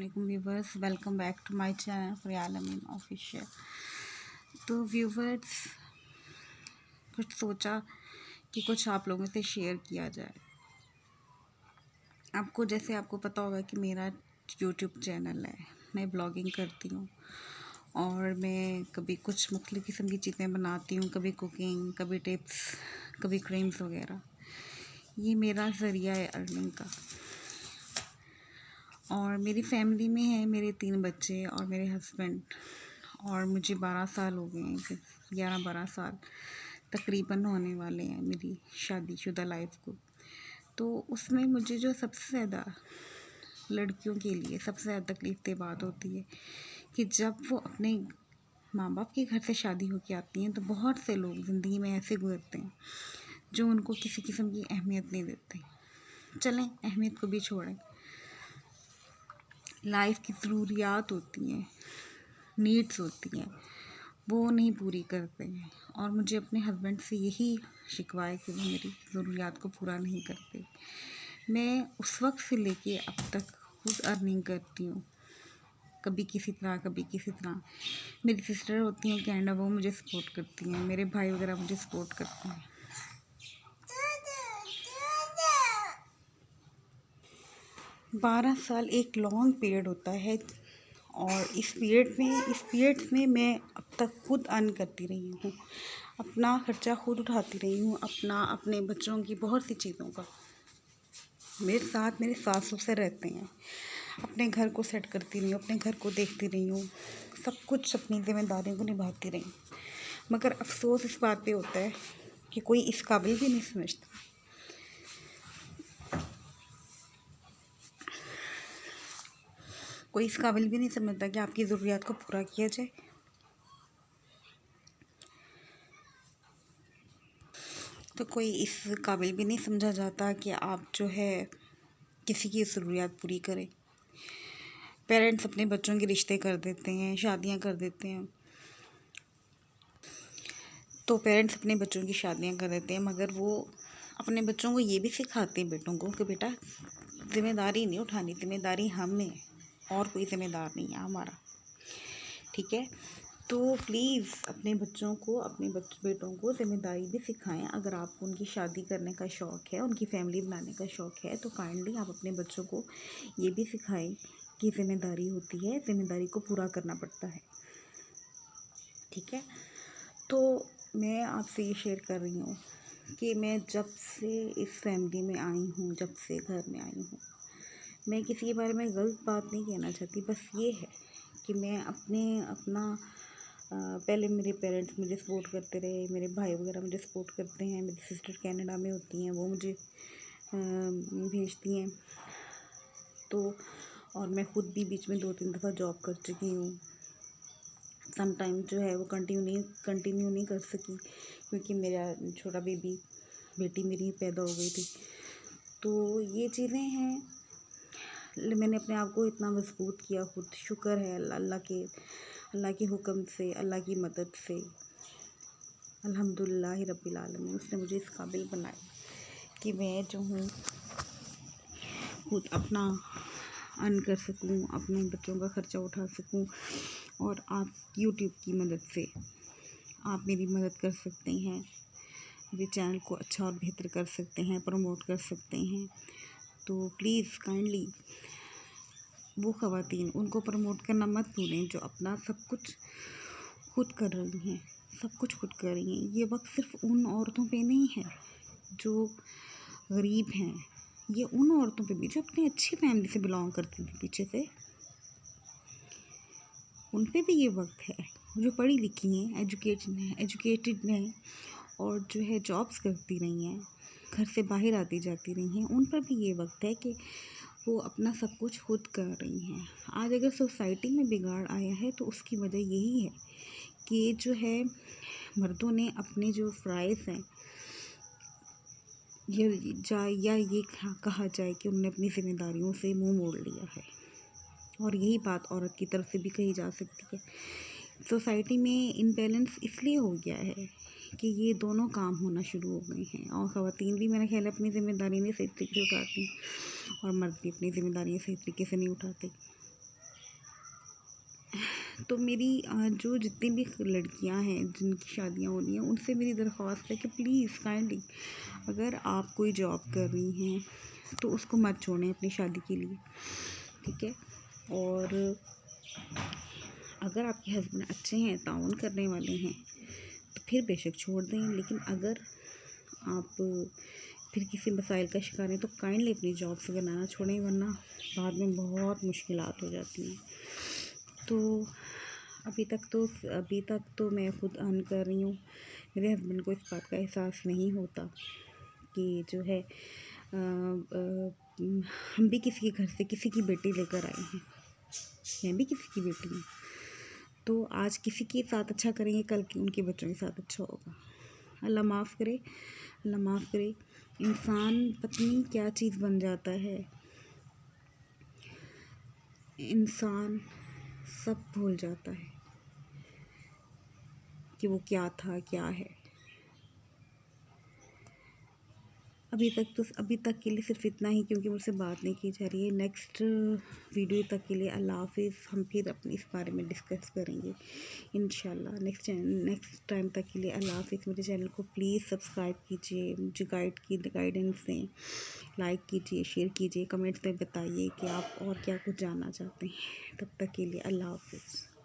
वालेकुम viewers, welcome back to my channel Fariyal Amin official. तो viewers, कुछ सोचा कि कुछ आप लोगों से शेयर किया जाए। आपको पता होगा कि मेरा यूट्यूब चैनल है, मैं ब्लॉगिंग करती हूँ और मैं कभी कुछ मुख्तलिफ़ किस्म की चीज़ें बनाती हूँ, कभी कुकिंग, कभी टिप्स, कभी क्रीम्स वगैरह। ये मेरा ज़रिया है अर्निंग का। और मेरी फैमिली में है मेरे 3 बच्चे और मेरे हस्बैंड, और मुझे 12 साल हो गए हैं, 11-12 साल तकरीबन होने वाले हैं मेरी शादीशुदा लाइफ को। तो उसमें मुझे जो सबसे ज़्यादा लड़कियों के लिए सबसे ज़्यादा तकलीफ़ दह बात होती है कि जब वो अपने माँ बाप के घर से शादी होकर आती हैं तो बहुत से लोग ज़िंदगी में ऐसे गुजरते हैं जो उनको किसी किस्म की अहमियत नहीं देते। चलें, अहमियत को भी छोड़ें, लाइफ की ज़रूरियात होती हैं, नीड्स होती हैं, वो नहीं पूरी करते हैं। और मुझे अपने हस्बैंड से यही शिकवा है कि वो मेरी ज़रूरियात को पूरा नहीं करते। मैं उस वक्त से लेके अब तक खुद अर्निंग करती हूँ, कभी किसी तरह कभी किसी तरह। मेरी सिस्टर होती हैं कनाडा, वो मुझे सपोर्ट करती हैं, मेरे भाई वगैरह मुझे सपोर्ट करते हैं। 12 साल एक लॉन्ग पीरियड होता है और इस पीरियड में मैं अब तक खुद अर्न करती रही हूँ, अपना खर्चा खुद उठाती रही हूँ, अपने बच्चों की बहुत सी चीज़ों का। मेरे साथ मेरे सास ससुर रहते हैं, अपने घर को सेट करती रही हूँ, अपने घर को देखती रही हूँ, सब कुछ अपनी जिम्मेदारियों को निभाती रही। मगर अफसोस इस बात पे होता है कि कोई इस काबिल भी नहीं समझता, कोई इस काबिल भी नहीं समझता कि आपकी ज़रूरियात को पूरा किया जाए। तो कोई इस काबिल भी नहीं समझा जाता कि आप जो है किसी की ज़रूरियात पूरी करें। पेरेंट्स अपने बच्चों के रिश्ते कर देते हैं, शादियां कर देते हैं, तो पेरेंट्स अपने बच्चों की शादियां कर देते हैं, मगर वो अपने बच्चों को ये भी सिखाते हैं बेटों को कि बेटा ज़िम्मेदारी नहीं उठानी, ज़िम्मेदारी हम है और कोई ज़िम्मेदार नहीं है हमारा, ठीक है। तो प्लीज़ अपने बच्चों को, अपने बेटों को ज़िम्मेदारी भी सिखाएं। अगर आपको उनकी शादी करने का शौक़ है, उनकी फैमिली बनाने का शौक़ है, तो काइंडली आप अपने बच्चों को ये भी सिखाएं कि ज़िम्मेदारी होती है, ज़िम्मेदारी को पूरा करना पड़ता है, ठीक है। तो मैं आपसे ये शेयर कर रही हूँ कि मैं जब से इस फैमिली में आई हूँ, जब से घर में आई हूँ, मैं किसी के बारे में गलत बात नहीं कहना चाहती। बस ये है कि मैं अपना पहले मेरे पेरेंट्स मुझे सपोर्ट करते रहे, मेरे भाई वगैरह मुझे सपोर्ट करते हैं, मेरी सिस्टर कनाडा में होती हैं, वो मुझे भेजती हैं। तो और मैं ख़ुद भी बीच में 2-3 दफ़ा जॉब कर चुकी हूँ। सम टाइम जो है वो कंटिन्यू नहीं कर सकी क्योंकि मेरा छोटा बेटी मेरी पैदा हो गई थी। तो ये चीज़ें हैं, मैंने अपने आप को इतना मजबूत किया खुद। शुक्र है अल्लाह के हुक्म से, अल्लाह की मदद से, अल्हम्दुलिल्लाह रब्बिल आलमीन, उसने मुझे इस काबिल बनाया कि मैं जो हूँ खुद अपना अर्न कर सकूँ, अपने बच्चों का ख़र्चा उठा सकूँ। और आप यूट्यूब की मदद से आप मेरी मदद कर सकते हैं, मेरे चैनल को अच्छा और बेहतर कर सकते हैं, प्रमोट कर सकते हैं। तो प्लीज़ काइंडली वो ख़वातीन, उनको प्रमोट करना मत भूलें जो अपना सब कुछ खुद कर रही हैं, सब कुछ खुद कर रही हैं। ये वक्त सिर्फ उन औरतों पे नहीं है जो गरीब हैं, ये उन औरतों पे भी जो अपनी अच्छी फैमिली से बिलोंग करती थी पीछे से, उन पे भी ये वक्त है। जो पढ़ी लिखी हैं, एजुकेटेड हैं और जो है जॉब्स करती रही हैं, घर से बाहर आती जाती रही हैं, उन पर भी ये वक्त है कि वो अपना सब कुछ खुद कर रही हैं। आज अगर सोसाइटी में बिगाड़ आया है तो उसकी वजह यही है कि जो है मर्दों ने अपने जो फ़राइज़ हैं ये कहा जाए कि उन्होंने अपनी ज़िम्मेदारियों से मुंह मोड़ लिया है। और यही बात औरत की तरफ से भी कही जा सकती है। सोसाइटी में इम्बैलेंस इसलिए हो गया है कि ये दोनों काम होना शुरू हो गए हैं और ख़वातीन भी मेरा ख्याल है अपनी ज़िम्मेदारी नहीं सही तरीके से उठाती और मर्द भी अपनी ज़िम्मेदारियाँ सही तरीके से नहीं उठाते। तो मेरी जो जितनी भी लड़कियां हैं जिनकी शादियां होनी हैं उनसे मेरी दरख्वास्त है कि प्लीज़ काइंडली अगर आप कोई जॉब कर रही हैं तो उसको मत छोड़ें अपनी शादी के लिए, ठीक है। और अगर आपके हस्बैंड अच्छे हैं, ताउन करने वाले हैं, तो फिर बेशक छोड़ दें। लेकिन अगर आप फिर किसी मसाइल का शिकार हैं तो काइंडली अपनी जॉब से बनाना छोड़ें, वरना बाद में बहुत मुश्किलात हो जाती हैं। तो अभी तक तो मैं खुद अर्न कर रही हूँ। मेरे हस्बैंड को इस बात का एहसास नहीं होता कि जो है हम भी किसी के घर से किसी की बेटी लेकर आए हैं, मैं भी किसी की बेटी हूँ। तो आज किसी के साथ अच्छा करेंगे, कल के उनके बच्चों के साथ अच्छा होगा। अल्लाह माफ़ करे, अल्लाह माफ़ करे। इंसान पता नहीं क्या चीज़ बन जाता है, इंसान सब भूल जाता है कि वो क्या था क्या है। अभी तक के लिए सिर्फ इतना ही, क्योंकि मुझसे बात नहीं की जा रही है। नेक्स्ट वीडियो तक के लिए अल्लाह हाफिज़। हम फिर अपने इस बारे में डिस्कस करेंगे इंशाल्लाह नेक्स्ट टाइम तक के लिए अल्लाह हाफिज़। मेरे चैनल को प्लीज़ सब्सक्राइब कीजिए, मुझे गाइडेंस दें, लाइक कीजिए, शेयर कीजिए, कमेंट्स में बताइए कि आप और क्या कुछ जानना चाहते हैं। तब तक के लिए अल्लाह हाफिज़।